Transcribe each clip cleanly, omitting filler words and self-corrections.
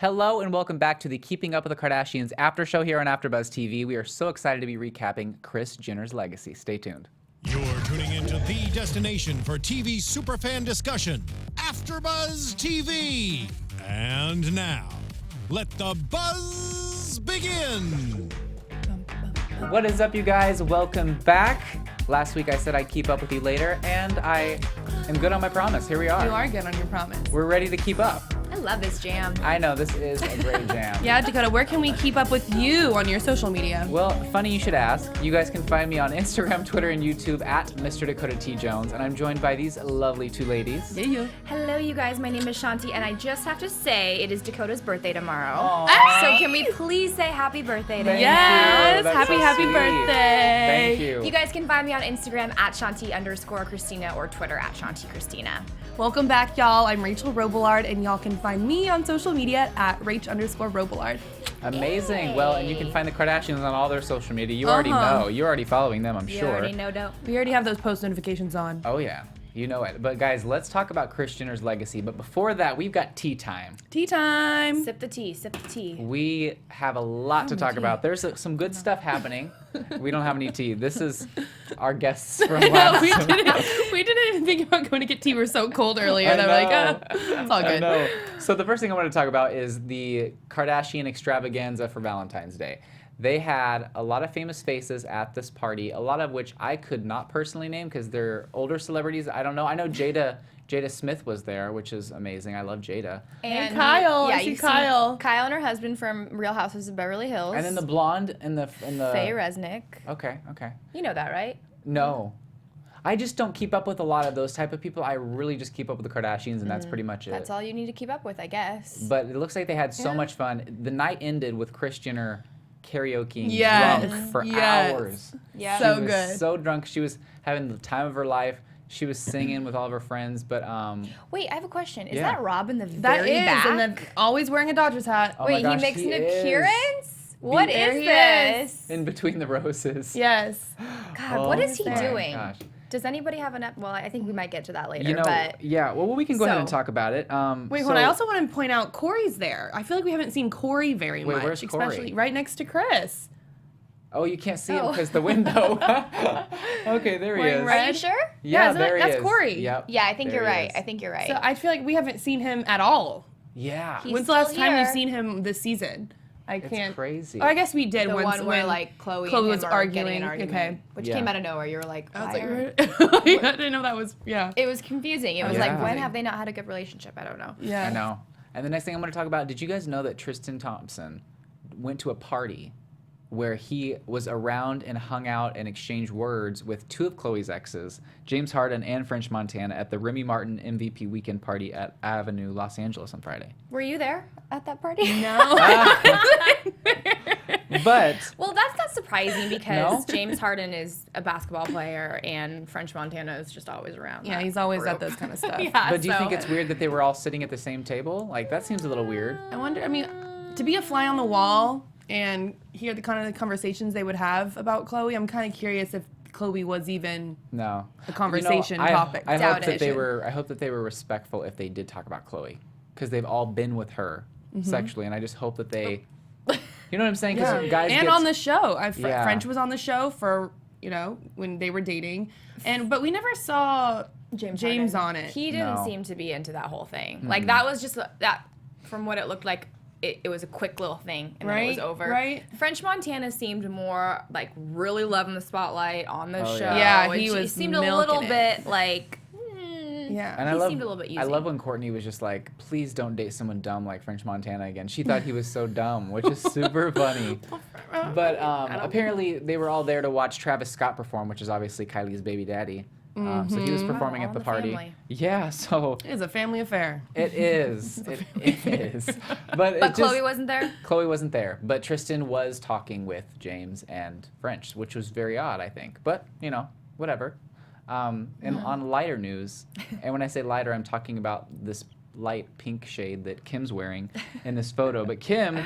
Hello and welcome back to the Keeping Up with the Kardashians after show here on Afterbuzz TV. We are so excited to be recapping Kris Jenner's legacy. Stay tuned. You're tuning into the destination for TV superfan discussion, Afterbuzz TV. And now, let the buzz begin. What is up, you guys? Welcome back. Last week I said I'd keep up with you later, and I am good on my promise. Here we are. You are good on your promise. We're ready to keep up. I love this jam. I know, this is a great jam. Yeah, Dakota, where can we keep up with you on your social media? Well, funny you should ask. You guys can find me on Instagram, Twitter, and YouTube at Mr. Dakota T. Jones, and I'm joined by these lovely two ladies. Yeah. Hello, you guys. My name is Shanti, and I just have to say it is Dakota's birthday tomorrow. Aww. So can we please say happy birthday to Thank him? Yes, you. That's happy, so happy sweet. birthday. Thank you. You guys can find me on Instagram at Shanti_Christina or Twitter at Shanti Christina. Welcome back, y'all. I'm Rachel Robillard, and y'all can find me on social media at Rach_Robillard. Amazing. Yay. Well, and you can find the Kardashians on all their social media. You already know. You're already following them, I'm You sure. already know, dope. We already have those post notifications on. Oh, yeah. You know it. But, guys, let's talk about Kris Jenner's legacy. But before that, we've got tea time. Tea time. Sip the tea, sip the tea. We have a lot to talk about. There's some good stuff happening. We don't have any tea. This is our guests from last we didn't even think about going to get tea. We're so cold earlier. I And I'm like, know. it's all I good. know. So the first thing I want to talk about is the Kardashian Extravaganza for Valentine's Day. They had a lot of famous faces at this party, a lot of which I could not personally name because they're older celebrities. I don't know. I know Jada Smith was there, which is amazing. I love Jada. And Kyle. Yeah, I see you Kyle. see Kyle and her husband from Real Houses of Beverly Hills. And then the blonde and the Faye Resnick. Okay. You know that, right? No. I just don't keep up with a lot of those type of people. I really just keep up with the Kardashians, and that's pretty much it. That's all you need to keep up with, I guess. But it looks like they had so much fun. The night ended with Kris Jenner karaokeing Yes. drunk for Yes. hours. Yeah. So She was good. so drunk. She was having the time of her life. She was singing with all of her friends, but Wait, I have a question. Is Yeah. that Rob in the That very is, back? and always wearing a Dodgers hat. oh my Wait, gosh, he makes an is. appearance? What There is he this? In between the roses. Yes. God, what is he my doing? Gosh. Does anybody have an well, I think we might get to that later, You know, but yeah. Well, we can go ahead and So- talk about it. Wait, hold on. I also want to point out Corey's there. I feel like we haven't seen Corey very Wait, much, where's Corey? especially right next to Chris. Oh, you can't see him Oh. because the window. Okay, there he Wearing is. red. are you sure? Yeah, isn't there that- he that's is. Corey. Yep. Yeah, I think There you're he right. is. I think you're right. So I feel like we haven't seen him at all. Yeah. He's When's the last still time you've here. seen him this season? I It's can't. crazy. Oh, I guess we did the once one where when like Chloe Chloe and was him are getting an arguing. argument, Okay. which Yeah. came out of nowhere. You were like, I was why are- like, I didn't know that was. Yeah. it was confusing. It was Yeah. like, when Confusing. have they not had a good relationship? I don't know. Yeah. I know. And the next thing I'm going to talk about, did you guys know that Tristan Thompson went to a party where he was around and hung out and exchanged words with two of Chloe's exes, James Harden and French Montana, at the Remy Martin MVP weekend party at Avenue, Los Angeles on Friday? Were you there at that party? No. But Well, that's not surprising because No? James Harden is a basketball player and French Montana is just always around. Yeah, that he's always at group. those kind of stuff. Yeah, but do you so- think it's weird that they were all sitting at the same table? Like, that seems a little weird. I wonder. I mean, to be a fly on the wall and hear the kind of the conversations they would have about Chloe, I'm kind of curious if Chloe was even No. a conversation I, topic. I Doubt hope that it. they were. I hope that they were respectful if they did talk about Chloe, because they've all been with her sexually, and I just hope that they. You know what I'm saying? Because guys and get, on the show, Yeah. French was on the show for when they were dating, but we never saw James Harden. on it. He didn't No. seem to be into that whole thing. Like that was just that, from what it looked like, it was a quick little thing and then it was Right, over. right. French Montana seemed more like really loving the spotlight on the Oh, show. yeah. Yeah, he and was seemed a milking little it. bit like. Yeah. And He I love, seemed a little bit I easy. love when Courtney was just like, please don't date someone dumb like French Montana again. She thought he was so dumb, which is super funny. But apparently they were all there to watch Travis Scott perform, which is obviously Kylie's baby daddy. So he was performing All at the in the party. family. Yeah, so It is a family affair. it is. It is. But But Chloe wasn't there. Chloe wasn't there. But Tristan was talking with James and French, which was very odd, I think. But, whatever. And on lighter news, and when I say lighter, I'm talking about this light pink shade that Kim's wearing in this photo. But Kim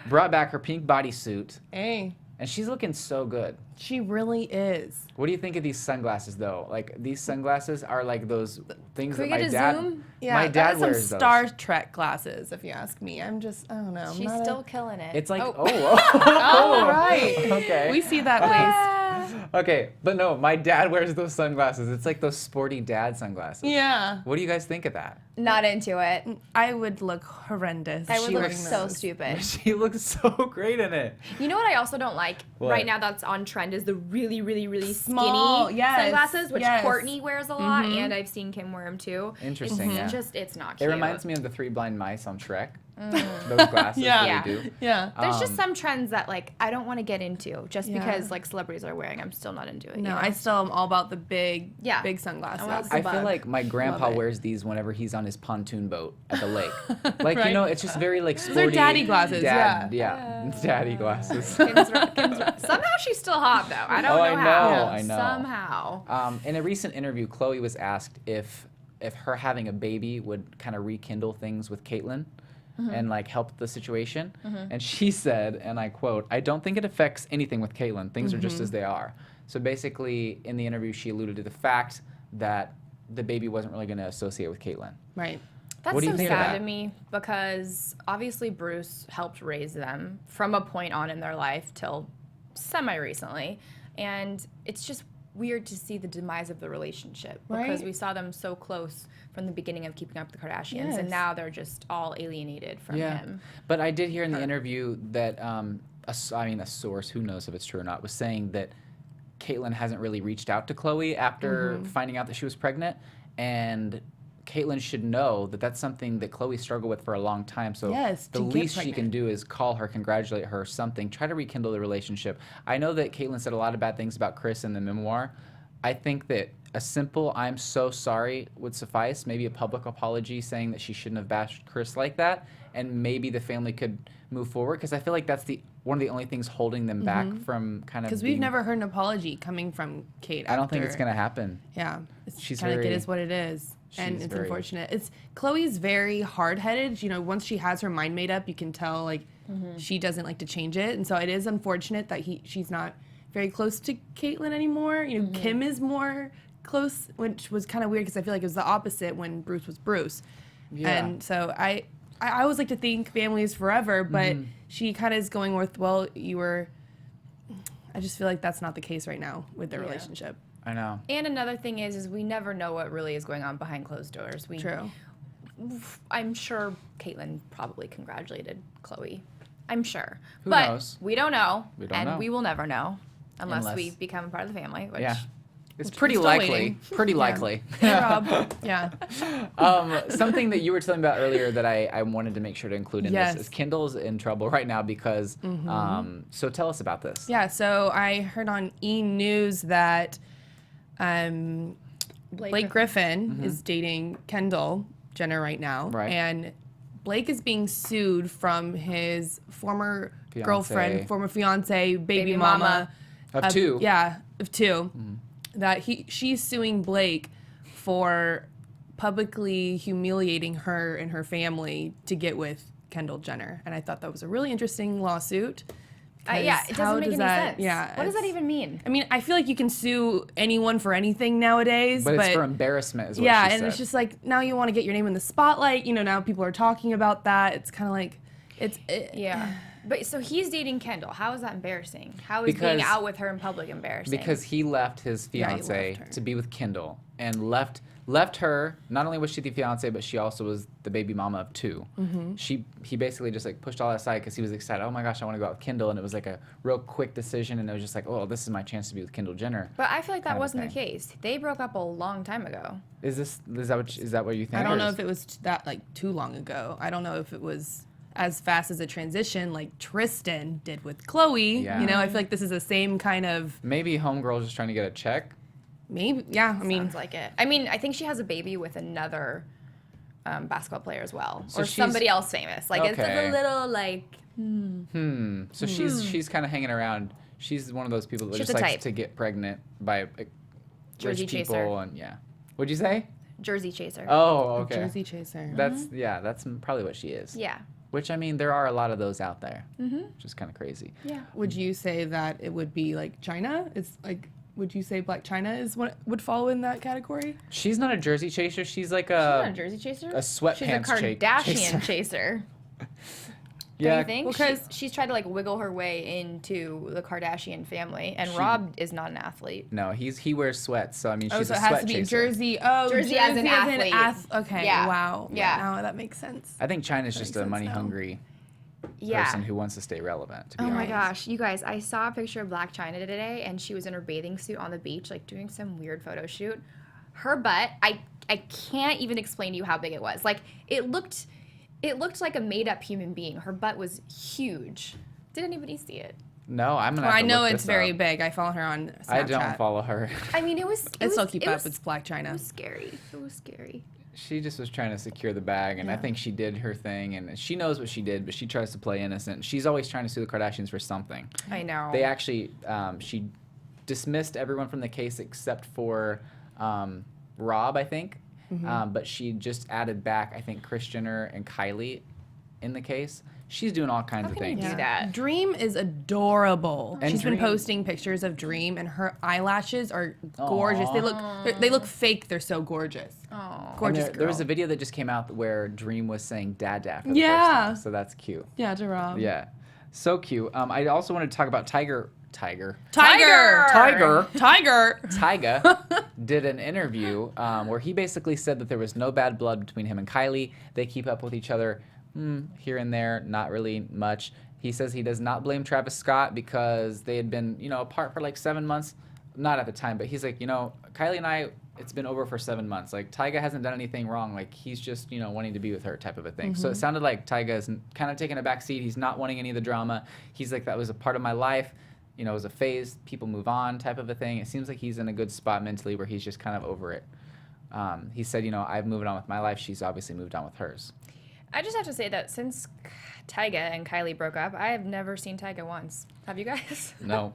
brought back her pink bodysuit. Hey. And she's looking so good. She really is. What do you think of these sunglasses, though? Like, these sunglasses are like those things Can that we my get a dad... zoom? Yeah, my that dad is wears some those. Star Trek glasses, if you ask me. I don't know. I'm She's not still killing it. It's like, oh. All right. Okay. We see that waist. Okay, but no, my dad wears those sunglasses. It's like those sporty dad sunglasses. Yeah. What do you guys think of that? Not into it. I would look horrendous. I would look wearing so those. stupid. She looks so great in it. You know what I also don't like What? right now that's on trend is the really, really, really Small, skinny yes, sunglasses, which yes. Courtney wears a lot, and I've seen Kim wear them too. Interesting, yeah. It's not It cute. reminds me of the Three Blind Mice on Shrek. Those glasses Yeah. really do. Yeah. There's just some trends that like I don't want to get into just Yeah. because like celebrities are wearing. I'm still not into it. No, you know? I still am all about the big Yeah. sunglasses. I want I bug. feel like my grandpa Love it. wears these whenever he's on his pontoon boat at the lake. Like, Right. you know, it's just very like sporty. are daddy glasses, Yeah, daddy glasses. Somehow she's still hot though. I don't Oh, know I know, how. I know. Somehow. In a recent interview, Chloe was asked if her having a baby would kind of rekindle things with Caitlyn and like help the situation. And she said, and I quote, "I don't think it affects anything with Caitlyn. Things are just as they are." So basically, in the interview, she alluded to the fact that the baby wasn't really going to associate with Caitlyn. Right. That's What do you so think of sad that? to me because obviously Bruce helped raise them from a point on in their life till semi-recently. And it's just weird to see the demise of the relationship because Right. we saw them so close from the beginning of Keeping Up with the Kardashians, and Yes. now they're just all alienated from him. But I did hear in the interview that, a source, who knows if it's true or not, was saying that Caitlyn hasn't really reached out to Chloe after finding out that she was pregnant. And Caitlyn should know that that's something that Chloe struggled with for a long time. So Yes, the to get least she can pregnant. do is call her, congratulate her, something, try to rekindle the relationship. I know that Caitlyn said a lot of bad things about Kris in the memoir. I think that a simple "I'm so sorry" would suffice. Maybe a public apology saying that she shouldn't have bashed Kris like that, and maybe the family could move forward. Because I feel like that's one of the only things holding them back from kind of. Because we've never heard an apology coming from Kate. I don't think it's after- gonna happen. Yeah, it's She's kind of like it very- is what it is, and she's it's very- unfortunate. It's Chloe's very hard-headed. You know, once she has her mind made up, you can tell like she doesn't like to change it, and so it is unfortunate that she's not very close to Caitlyn anymore. You know, Kim is more close, which was kind of weird because I feel like it was the opposite when Bruce was Bruce, and so I always like to think family is forever, but she kind of is going with I just feel like that's not the case right now with their relationship. I know. And another thing is we never know what really is going on behind closed doors. True. I'm sure Caitlyn probably congratulated Chloe. I'm sure. Who but knows? We don't know. We don't and know. we will never know unless Unless- we become a part of the family, which Yeah. It's pretty still likely. waiting. Pretty Yeah. likely. Hey, Rob. Yeah. Something that you were telling me about earlier that I wanted to make sure to include in Yes. this is Kendall's in trouble right now because. So tell us about this. Yeah, so I heard on E! News that Blake Griffin is dating Kendall Jenner right now. Right. And Blake is being sued from his former Fiancé. girlfriend, former fiance, baby Baby mama. mama. Of two. Yeah, of two. That she's suing Blake for publicly humiliating her and her family to get with Kendall Jenner. And I thought that was a really interesting lawsuit. yeah, it because how doesn't make does any that- sense. Yeah, What does that it's- even mean? I mean, I feel like you can sue anyone for anything nowadays. But it's for embarrassment, is what yeah, she and said. it's just like now you want to get your name in the spotlight. You know, now people are talking about that. It's kind of like, Yeah. But so he's dating Kendall. How is that embarrassing? How is Because- being out with her in public embarrassing? Because he left his Yeah, he fiance left her. to be with Kendall and left her. Not only was she the fiance, but she also was the baby mama of two. He basically just like pushed all that aside because he was excited. Oh my gosh, I want to go out with Kendall, and it was like a real quick decision, and it was just like, oh, this is my chance to be with Kendall Jenner. But I feel like that kind of a wasn't the thing. case. They broke up a long time ago. Is that what you think? I don't or know is- if it was that like too long ago. I don't know if it was as fast as a transition like Tristan did with Chloe. Yeah. You know, I feel like this is the same kind of maybe homegirl's just trying to get a check. maybe. Yeah, I mean, Sounds like it. I mean, I think she has a baby with another basketball player as well, So or she's- somebody else famous. Like it's Okay. a little like So she's kind of hanging around. She's one of those people that She's just the likes type. to get pregnant by Jersey rich people chaser. and yeah. What'd you say? Jersey chaser. Oh, okay. Jersey chaser. That's probably what she is. Yeah. Which, I mean, there are a lot of those out there, which is kind of crazy. Yeah. Would you say that it would be like China? It's like, would you say Black China is what would fall in that category? She's not a jersey chaser. She's like She's not a jersey chaser. a sweatpants She's a Kardashian chaser. Yeah, Don't you think? because- She's tried to like wiggle her way into the Kardashian family, and Rob is not an athlete. no, he wears sweats, so I mean, Oh, she's so a it has sweat to be chaser. jersey. Oh, Jersey as an athlete. Okay, Yeah. wow. Yeah. Now that makes sense. I think China's That just makes a sense money now. hungry Yeah. person who wants to stay relevant. To be Oh my honest. gosh, you guys, I saw a picture of Black China today, and she was in her bathing suit on the beach, like doing some weird photo shoot. Her butt, I can't even explain to you how big it was. Like it looked like a made up human being. Her butt was huge. Did anybody see it? No, I'm gonna. Well, have I to know look it's this very up. big. I follow her on Snapchat. I don't follow her. I mean, it was. I still keep it up. was- It's Black It China. was scary. It was scary. She just was trying to secure the bag, and I think she did her thing, and she knows what she did, but she tries to play innocent. She's always trying to sue the Kardashians for something. I know. They actually, she dismissed everyone from the case except for Rob, I think. But she just added back, I think, Kris Jenner and Kylie in the case. She's doing all kinds of can you things. do that? Dream is adorable. And She's been Dream- posting pictures of Dream, and her eyelashes are gorgeous. They look fake. They're so gorgeous. Oh. And Gorgeous there was girl. a video that just came out where Dream was saying "Dada" for the Yeah. first time, so that's cute. Yeah, to Rob. Yeah, so cute. I also wanted to talk about Tiger. Tiger. Tiger. Tyga. Did an interview where he basically said that there was no bad blood between him and Kylie. They keep up with each other here and there, not really much. He says he does not blame Travis Scott because they had been, apart for like 7 months. Not at the time, but he's like, Kylie and I, it's been over for 7 months. Like, Tyga hasn't done anything wrong. Like, he's just, wanting to be with her type of a thing. So it sounded like Tyga is kind of taking a back seat. He's not wanting any of the drama. He's like, that was a part of my life. It was a phase, people move on type of a thing. It seems like he's in a good spot mentally where he's just kind of over it. He said, I've moved on with my life. She's obviously moved on with hers. I just have to say that since Tyga and Kylie broke up, I have never seen Tyga once. Have you guys? No.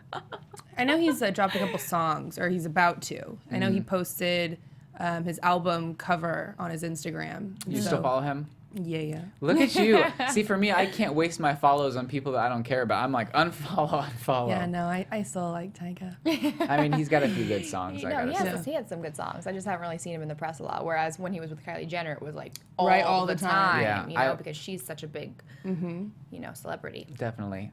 I know he's dropped a couple songs, or he's about to. I know he posted his album cover on his Instagram. You So- still follow him? Yeah. Look at you. See, for me, I can't waste my follows on people that I don't care about. I'm like, unfollow. Yeah, no, I still like Tyga. I mean, he's got a few good songs, I No, gotta he, say. he had some good songs. I just haven't really seen him in the press a lot. Whereas when he was with Kylie Jenner, it was like All the time. Yeah, because she's such a big, celebrity. Definitely.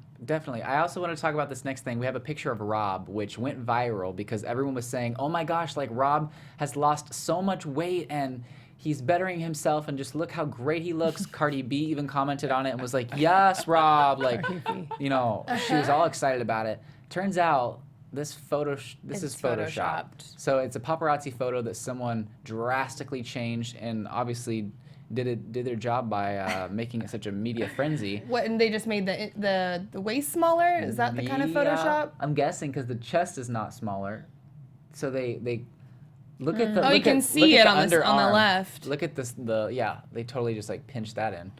I also want to talk about this next thing. We have a picture of Rob, which went viral because everyone was saying, oh my gosh, like Rob has lost so much weight and he's bettering himself and just look how great he looks. Cardi B even commented on it and was like, yes, Rob. Like, she was all excited about it. Turns out this is Photoshopped. Photoshopped. So it's a paparazzi photo that someone drastically changed and obviously did their job by making it such a media frenzy. What? And they just made the waist smaller? Is that the kind of Photoshop? I'm guessing because the chest is not smaller. So they look at the. Oh, you look can at- see look at it the on the underarm. left. Look at this. They totally just like pinched that in.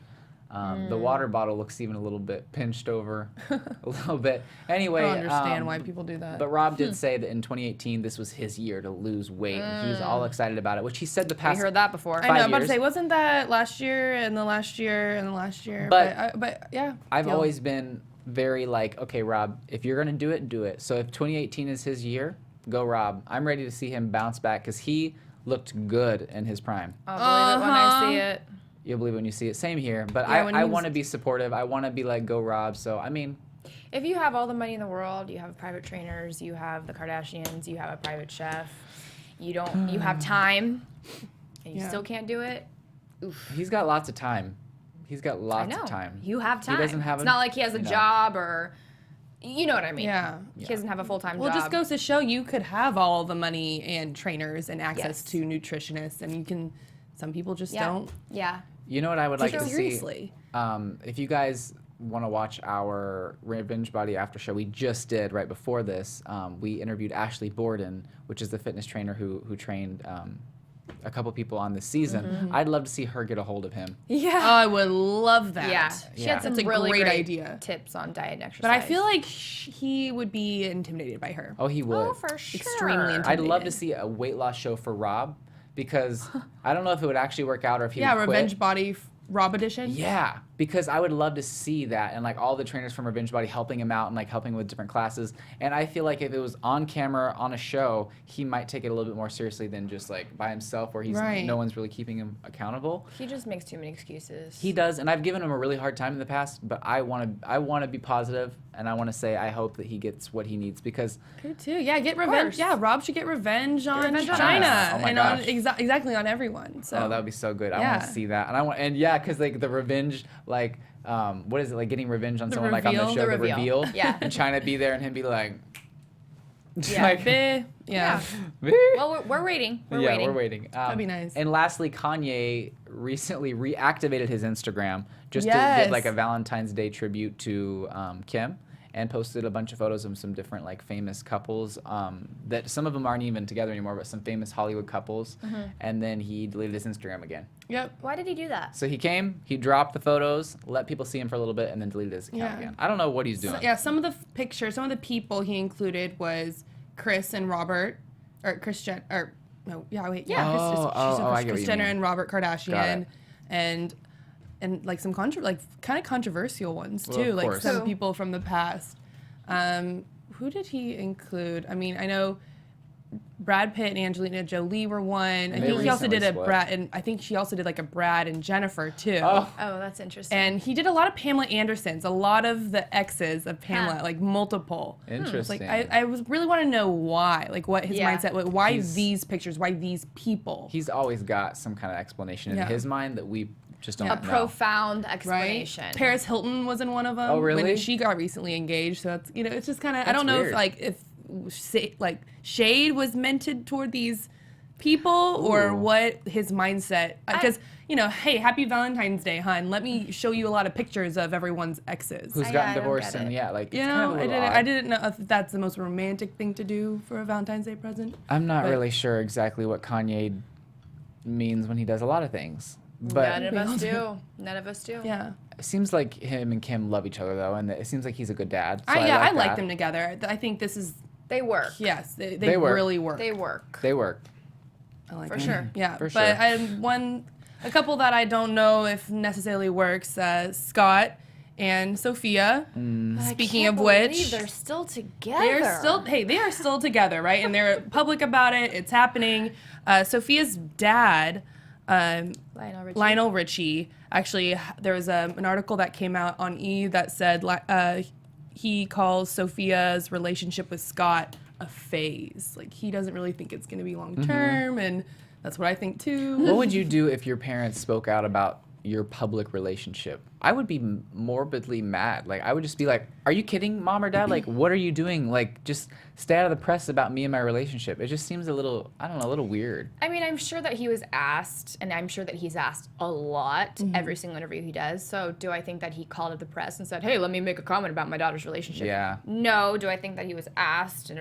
The water bottle looks even a little bit pinched over, a little bit. Anyway, I don't understand why people do that. But Rob did say that in 2018 this was his year to lose weight. And he was all excited about it, which he said the We past. heard that before. I know, I'm about to years. say, wasn't that last year and the last year and the last year? But- But yeah. I've deal. always been very like, okay, Rob, if you're gonna do it, do it. So if 2018 is his year, go Rob. I'm ready to see him bounce back because he looked good in his prime. I'll believe it when I see it. You'll believe when you see it. Same here. But Yeah, when I he was- want to be supportive. I want to be like, go Rob. So, I mean, If you have all the money in the world, you have private trainers, you have the Kardashians, you have a private chef, you have time, and you Yeah. still can't do it. he's got lots of time. He's got I lots know. of time. You have time. doesn't have it's a- not like he has a job or, you know what I mean. Yeah. He doesn't have a full-time Well, it job. just goes to show you could have all the money and trainers and access Yes. to nutritionists, and you can. Some people just yeah. don't Yeah. You know what I would like take to it see? seriously. If you guys want to watch our Revenge Body after show, we just did right before this. We interviewed Ashley Borden, which is the fitness trainer who trained a couple people on this season. I'd love to see her get a hold of him. Yeah. Oh, I would love that. Yeah. She Yeah. had some That's a really great great idea. tips on diet and exercise. But I feel like he would be intimidated by her. Oh, he would. Oh, for sure. Extremely I'd love to intimidated. see a weight loss show for Rob because I don't know if it would actually work out or if he Yeah, would quit. Revenge Body Rob edition. Yeah, because I would love to see that and like all the trainers from Revenge Body helping him out and like helping with different classes. And I feel like if it was on camera on a show, he might take it a little bit more seriously than just like by himself, where he's no one's really keeping him accountable. He just makes too many excuses. He does, and I've given him a really hard time in the past, but I want to be positive, and I want to say I hope that he gets what he needs, because Me too. Yeah, get revenge. Yeah, Rob should get revenge on revenge on China us. Oh my and gosh. on exactly on everyone. So that would be so good. I want to see that, and because like the revenge, like what is it, like getting revenge on someone like on the reveal? show, The the reveal. reveal, Yeah. and China be there and him be like, Yeah. like, yeah. Well, we're waiting. We're yeah, waiting. we're waiting. That'd be nice. And lastly, Kanye recently reactivated his Instagram just to Yes. give like a Valentine's Day tribute to Kim, and posted a bunch of photos of some different like famous couples that some of them aren't even together anymore, but some famous Hollywood couples. And then he deleted his Instagram again. Yep. Why did he do that? So he dropped the photos, let people see him for a little bit, and then deleted his account again. I don't know what he's doing. So, some of the pictures, some of the people he included was Kris and Robert, or Kris Jenner, or no, yeah, wait, yeah, Oh, Kris, I get what Kris you Jenner mean. and Robert Got Kardashian, it. and like some kind of controversial ones Well, too, of like course. some Who? people from the past. Who did he include? I mean, I know Brad Pitt and Angelina Jolie were one. I They think he also recently did a split. Brad, and I think she also did like a Brad and Jennifer too. Oh. Oh, that's interesting. And he did a lot of Pamela Andersons, a lot of the exes of Pamela, Huh. like multiple. Interesting. Like I really want to know why, like what his Yeah. mindset, why He's- these pictures, why these people. He's always got some kind of explanation in Yeah. his mind that we just don't a know. profound Right? explanation. Paris Hilton was in one of them. Oh, really? When she got recently engaged, so it's it's just kind of I That's don't know weird. if shade was mented toward these people or Ooh. what his mindset, because hey, happy Valentine's Day, hun, let me show you a lot of pictures of everyone's exes. Who's I gotten don't divorced get and it. like You it's kind know, of a little I odd. didn't know if that's the most romantic thing to do for a Valentine's Day present. I'm not but- really sure exactly what Kanye means when he does a lot of things. But None of us do. None of us do. Yeah. it seems like him and Kim love each other though, and it seems like he's a good dad. So I like that. them together. I think this is They work. yes, they work. really work. They work. They work. I like For them. sure. Yeah, For but sure. I had a couple that I don't know if necessarily works. Scott and Sophia. Mm. Speaking Can't of believe which, they're still together. they are still together, right? And they're public about it. It's happening. Sophia's dad, Lionel Richie. Actually, there was an article that came out on E! That said he calls Sophia's relationship with Scott a phase. Like he doesn't really think it's going to be long term, and that's what I think too. What would you do if your parents spoke out about your public relationship? I would be morbidly mad. Like I would just be like, "Are you kidding, mom or dad? Like, what are you doing? Like, just stay out of the press about me and my relationship." It just seems a little, I don't know, a little weird. I mean, I'm sure that he was asked, and I'm sure that he's asked a lot every single interview he does. So do I think that he called up the press and said, "Hey, let me make a comment about my daughter's relationship"? Yeah. No. Do I think that he was asked, and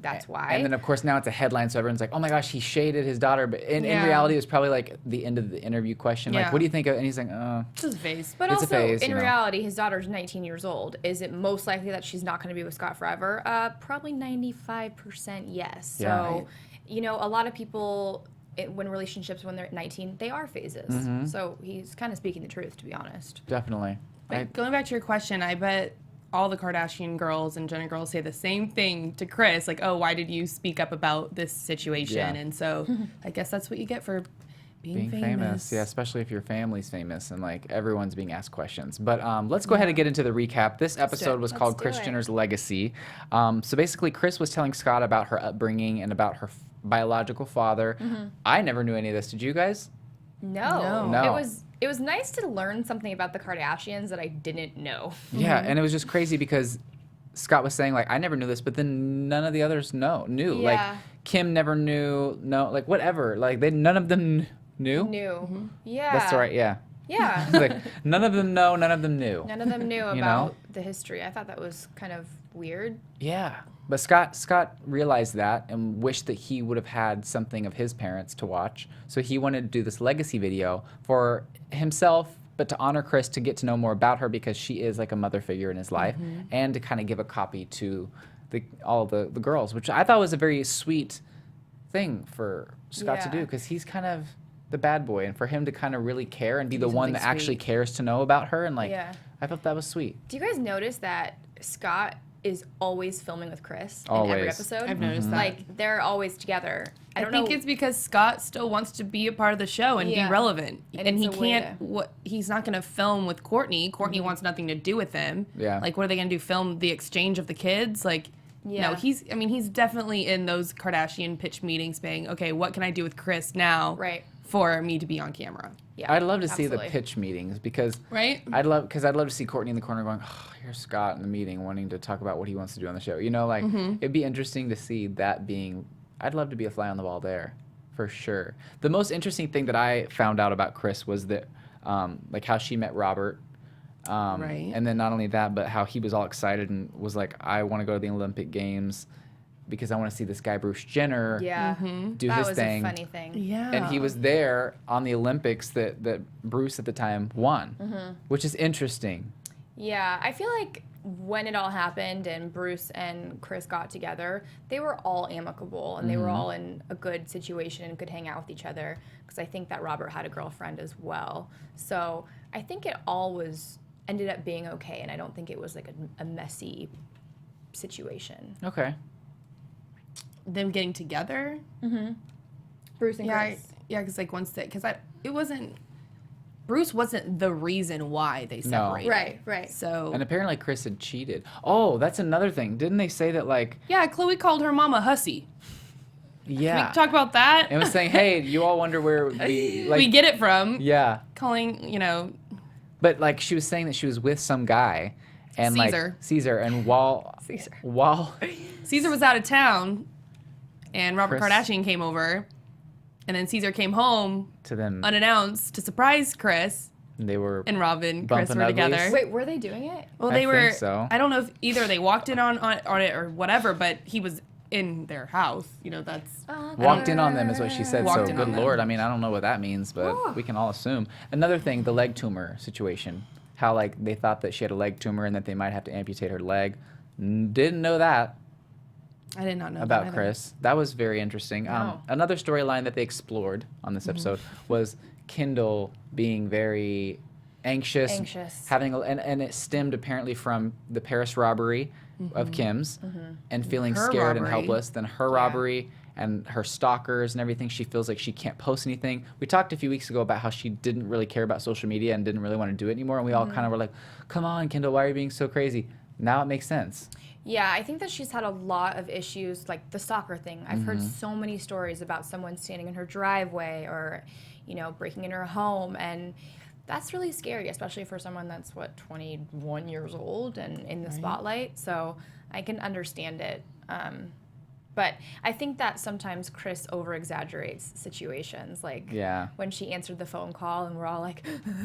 that's why? And then of course now it's a headline, so everyone's like, "Oh my gosh, he shaded his daughter." But in Yeah. reality, it was probably like the end of the interview question, like, Yeah. "What do you think of?" And he's like, This is a phase. But It's a also, phase, in you know. reality, his daughter's 19 years old. Is it most likely that she's not going to be with Scott forever? Probably 95% yes. Yeah. So, a lot of people, when relationships, when they're 19, they are phases. Mm-hmm. So he's kind of speaking the truth, to be honest. definitely. But going back to your question, I bet all the Kardashian girls and Jenner girls say the same thing to Kris, like, "Oh, why did you speak up about this situation?" Yeah. And so, I guess that's what you get for being famous. Yeah, especially if your family's famous and like everyone's being asked questions. But let's go ahead and get into the recap. This episode was called do Kris it. Jenner's Legacy. So basically, Kris was telling Scott about her upbringing and about her biological father. I never knew any of this. Did you guys? No. No. It was nice to learn something about the Kardashians that I didn't know. Yeah, and it was just crazy because Scott was saying like, I never knew this, but then none of the others knew. Yeah. Like Kim never knew. No, like whatever. Like none of them knew. Yeah. That's right. Yeah. Yeah. It's like none of them know. None of them knew. None of them knew know? about the history. I thought that was kind of weird. Yeah. But Scott realized that and wished that he would have had something of his parents to watch. So he wanted to do this legacy video for himself, but to honor Kris, to get to know more about her because she is like a mother figure in his life, and to kind of give a copy to all the girls, which I thought was a very sweet thing for Scott to Yeah. do because he's kind of the bad boy, and for him to kind of really care and be Do the one something that actually sweet. cares to know about her, and like, Yeah. I thought that was sweet. Do you guys notice that Scott is always filming with Kris in Always. every episode? I've noticed that. Like they're always together. I don't think know. it's because Scott still wants to be a part of the show and Yeah. be relevant, And and he it's a way can't. to- He's not going to film with Courtney. Courtney wants nothing to do with him. Yeah. Like, what are they going to do? Film the exchange of the kids? Like, Yeah. no. He's definitely in those Kardashian pitch meetings, saying, "Okay, what can I do with Kris now? Right. For me to be on camera." Yeah, I'd love to see the absolutely. pitch meetings because Right. I'd love to see Courtney in the corner going, oh, here's Scott in the meeting wanting to talk about what he wants to do on the show. You know, like it'd be interesting to see that being. I'd love to be a fly on the wall there, for sure. The most interesting thing that I found out about Kris was that, like how she met Robert. Right. And then not only that, but how he was all excited and was like, I want to go to the Olympic Games because I want to see this guy Bruce Jenner Yeah, do that his was thing. a funny thing. Yeah. And he was there on the Olympics that Bruce at the time won, which is interesting. Yeah, I feel like when it all happened and Bruce and Kris got together, they were all amicable and they were all in a good situation and could hang out with each other. Because I think that Robert had a girlfriend as well. So I think it all ended up being okay, and I don't think it was like a messy situation. Okay. Them getting together. Bruce and Yeah, Kris. because like Bruce wasn't the reason why they separated. Right. So And apparently Kris had cheated. Oh, that's another thing. Didn't they say that, like, yeah, Chloe called her mama hussy. yeah. We talk about that. and was saying, hey, you all wonder where we, like, we get it from yeah. calling, But, like, she was saying that she was with some guy. And, Caesar. like, Caesar. And while Caesar was out of town, and Robert Kris- Kardashian came over, and then Caesar came home to them, unannounced to surprise Kris, they were and Rob and Kris Bumping were together. uglies. Wait, were they doing it? Well, I they were. think so. I don't know if either they walked in on it or whatever, but he was in their house. That's walked in on them is what she said. Walked So in good on them. Lord. I mean, I don't know what that means, but we can all assume. Another thing, the leg tumor situation. How, like, they thought that she had a leg tumor and that they might have to amputate her leg. Didn't know that I did not know about that either. Kris. That was very interesting. No. Another storyline that they explored on this episode was Kendall being very anxious. And it stemmed apparently from the Paris robbery of Kim's and feeling Her scared and robbery. helpless. Then her robbery and her stalkers and everything. She feels like she can't post anything. We talked a few weeks ago about how she didn't really care about social media and didn't really want to do it anymore. And we all kind of were like, come on, Kendall, why are you being so crazy? Now it makes sense. Yeah, I think that she's had a lot of issues, like the stalker thing. I've heard so many stories about someone standing in her driveway or, breaking in her home. And that's really scary, especially for someone that's, 21 years old and in the spotlight. So I can understand it. But I think that sometimes Kris over-exaggerates situations. Like when she answered the phone call and we're all like,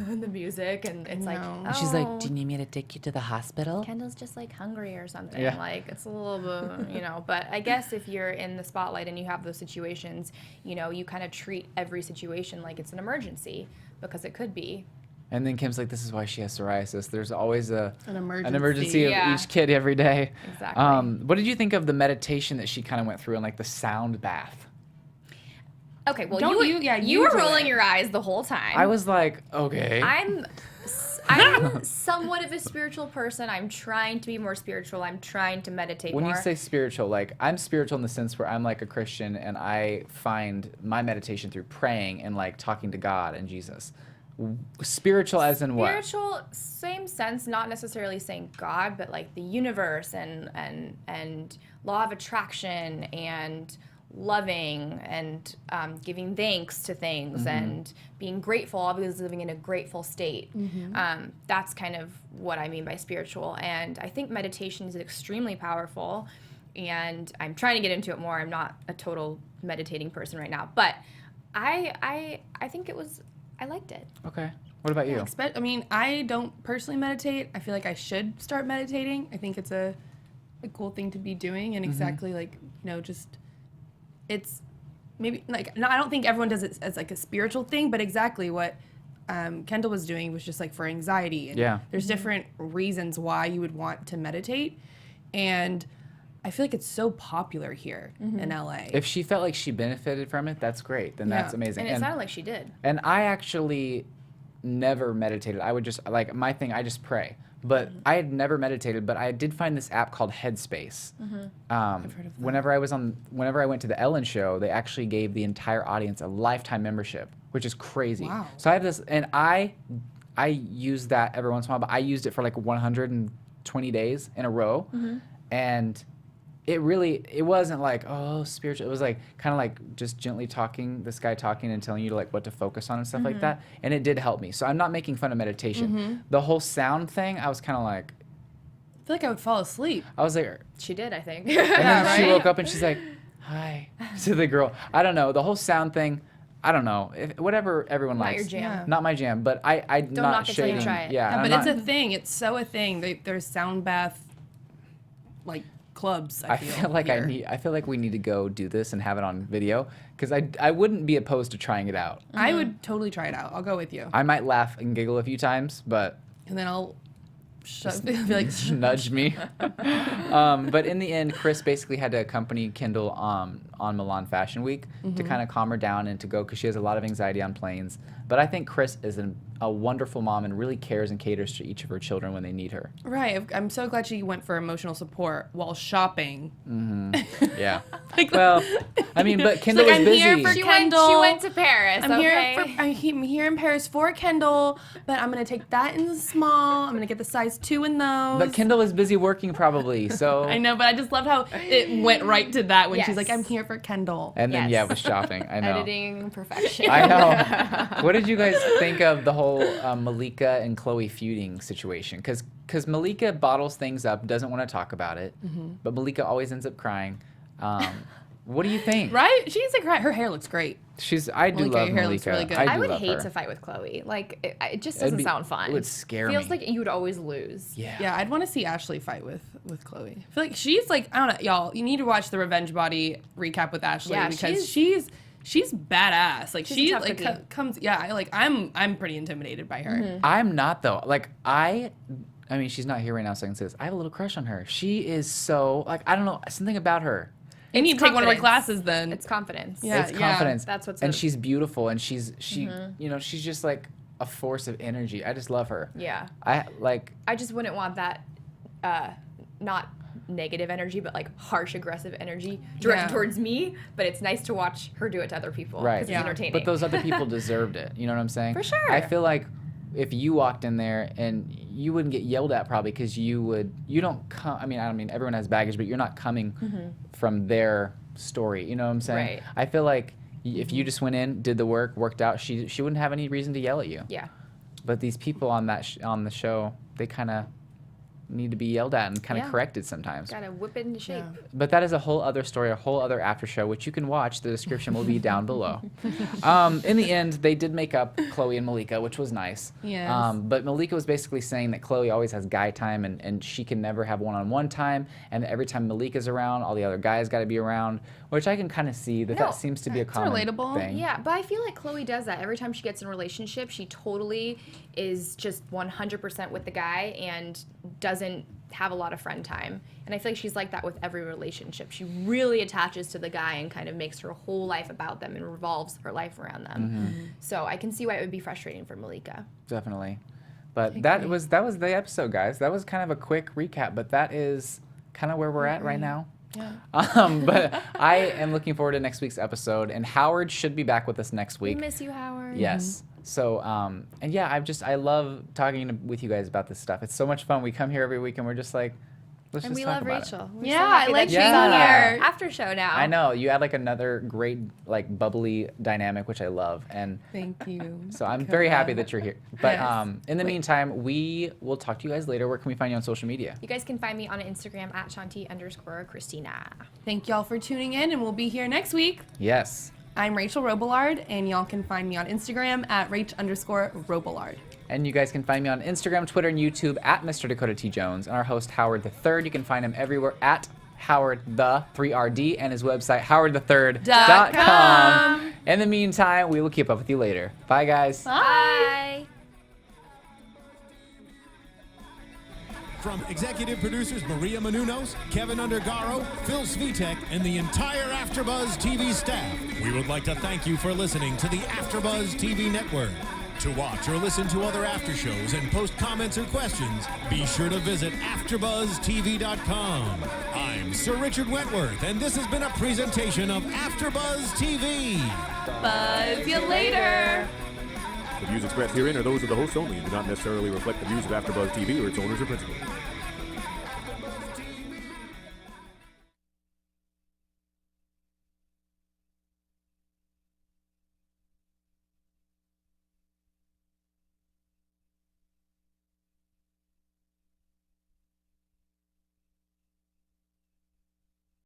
the music, and it's like, know. oh, She's like, do you need me to take you to the hospital? Kendall's just like hungry or something. Yeah. Like it's a little bit, But I guess if you're in the spotlight and you have those situations, you kind of treat every situation like it's an emergency because it could be. And then Kim's like, this is why she has psoriasis. There's always an emergency. emergency of Yeah. each kid every day. Exactly. What did you think of the meditation that she kind of went through and like the sound bath? Okay, well, Don't you you were do rolling it. your eyes the whole time. I was like, okay. I'm somewhat of a spiritual person. I'm trying to be more spiritual. I'm trying to meditate When more. you say spiritual, like I'm spiritual in the sense where I'm like a Christian and I find my meditation through praying and like talking to God and Jesus. Spiritual as in what? Spiritual, same sense, not necessarily saying God, but like the universe and law of attraction and loving and giving thanks to things and being grateful, always living in a grateful state. That's kind of what I mean by spiritual. And I think meditation is extremely powerful. And I'm trying to get into it more. I'm not a total meditating person right now, but I think I liked it. Okay. What about you? I don't personally meditate. I feel like I should start meditating. I think it's a cool thing to be doing, and exactly like just it's maybe like no, I don't think everyone does it as like a spiritual thing, but exactly what Kendall was doing was just like for anxiety. And Yeah. there's different reasons why you would want to meditate, and I feel like it's so popular here in LA. If she felt like she benefited from it, that's great. Then that's Yeah. amazing. And it sounded like she did. And I actually never meditated. I would just, like, my thing, I just pray. But I had never meditated, but I did find this app called Headspace. I've heard of that. Whenever I went to the Ellen show, they actually gave the entire audience a lifetime membership, which is crazy. Wow. So I have this, and I use that every once in a while, but I used it for like 120 days in a row. And it wasn't like, oh, spiritual. It was like kind of like just gently talking, this guy talking and telling you like what to focus on and stuff like that. And it did help me. So I'm not making fun of meditation. The whole sound thing, I was kind of like, I feel like I would fall asleep. I was like, She did, I think. and then she right? woke up and she's like, hi, to the girl. I don't know. The whole sound thing, I don't know. Whatever everyone Not likes. your jam. Yeah. Not my jam, but I'm Don't not knock it till you shading. try it. Yeah, Yeah, I'm but it's not- a thing. It's so a thing. There's sound bath, like clubs. I feel like here. I feel like we need to go do this and have it on video because I wouldn't be opposed to trying it out. I would totally try it out. I'll go with you, I might laugh and giggle a few times, but and then I'll be like, nudge me. But in the end, Kris basically had to accompany Kendall on Milan Fashion Week to kind of calm her down and to go because she has a lot of anxiety on planes. But I think Kris is a wonderful mom and really cares and caters to each of her children when they need her. right. I'm so glad she went for emotional support while shopping. Yeah. Like, Well, I mean, but Kendall like, was I'm here busy. for She Kendall. went to Paris. I'm okay? I'm here in Paris for Kendall, but I'm gonna take that in the small. I'm gonna get the size 2 in those. But Kendall was busy working probably, so. I know, but I just loved how it went right to that when she's like, Yes. "I'm here for Kendall." And then, Yes. yeah, with shopping. I know. Editing perfection. I know. What did you guys think of the whole Malika and Chloe feuding situation? Because Malika bottles things up, doesn't want to talk about it, but Malika always ends up crying. What do you think? Right? She needs to cry. Her hair looks great. I do Malika, love your hair looks Malika. really good. I do would love hate her. to fight with Chloe. Like, it just It'd doesn't be- sound fun. It would scare Feels me. like you would always lose. Yeah. Yeah, I'd want to see Ashley fight with Chloe. I feel like she's like, I don't know, y'all. You need to watch the Revenge Body recap with Ashley Yeah, because she's badass. Like She's a she tough like cookie. comes. Yeah, I'm pretty intimidated by her. I'm not though. Like I mean, she's not here right now, so I can say this. I have a little crush on her. She is so like I don't know something about her. You need to take one of her confidence. classes then. It's confidence. Yeah. It's confidence. That's what's and a- she's beautiful, and she you know she's just like a force of energy. I just love her. Yeah. I like. I just wouldn't want that, not negative energy, but like harsh, aggressive energy directed Yeah. towards me. But it's nice to watch her do it to other people. Right. Because Yeah. it's entertaining. But those other people deserved it. You know what I'm saying? For sure. I feel like if you walked in there and you wouldn't get yelled at probably because you don't come. I mean, everyone has baggage, but you're not coming from their story. You know what I'm saying? Right. I feel like if you just went in, did the work, worked out, she wouldn't have any reason to yell at you. Yeah. But these people on on the show, they kind of need to be yelled at and kind of Yeah. corrected sometimes. Gotta whip it into shape. But that is a whole other story, a whole other after show, which you can watch. The description will be down below. In the end, they did make up Chloe and Malika, which was nice. Yes. But Malika was basically saying that Chloe always has guy time and she can never have one-on-one time. And every time Malika's around, all the other guys got to be around, which I can kind of see that No, that seems to be a common relatable. thing. Yeah, but I feel like Chloe does that every time she gets in a relationship. She totally is just 100% with the guy and doesn't have a lot of friend time. And I feel like she's like that with every relationship. She really attaches to the guy and kind of makes her whole life about them and revolves her life around them. So I can see why it would be frustrating for Malika. Definitely. But that was the episode, guys. That was kind of a quick recap, but that is kind of where we're at right now. Yeah. But I am looking forward to next week's episode, and Howard should be back with us next We week. miss you, Howard. Yes. So, and yeah, I love talking with you guys about this stuff. It's so much fun. We come here every week, and we're just like, let's And just we talk love about Rachel. it. We're Yeah, so happy I like that she's being on here. our after show now. I know you add like another great like bubbly dynamic, which I love, and Thank you. so I'm very happy Dakota. that you're here. But Yes. in the meantime, we will talk to you guys later. Where can we find you on social media? You guys can find me on Instagram at Shanti_Christina. Thank y'all for tuning in, and we'll be here next week. Yes. I'm Rachel Robillard, and y'all can find me on Instagram at Rach_Robillard. And you guys can find me on Instagram, Twitter, and YouTube at Mr. Dakota T. Jones. And our host, Howard III. You can find him everywhere at Howard the 3RD and his website, howardthe3rd.com. In the meantime, we will keep up with you later. Bye, guys. Bye. From executive producers Maria Menounos, Kevin Undergaro, Phil Svitek, and the entire Afterbuzz TV staff, we would like to thank you for listening to the Afterbuzz TV network. To watch or listen to other after shows and post comments or questions, be sure to visit AfterbuzzTV.com. I'm Sir Richard Wentworth, and this has been a presentation of Afterbuzz TV. Buzz you later. The views expressed herein are those of the hosts only and do not necessarily reflect the views of AfterBuzz TV or its owners or principals.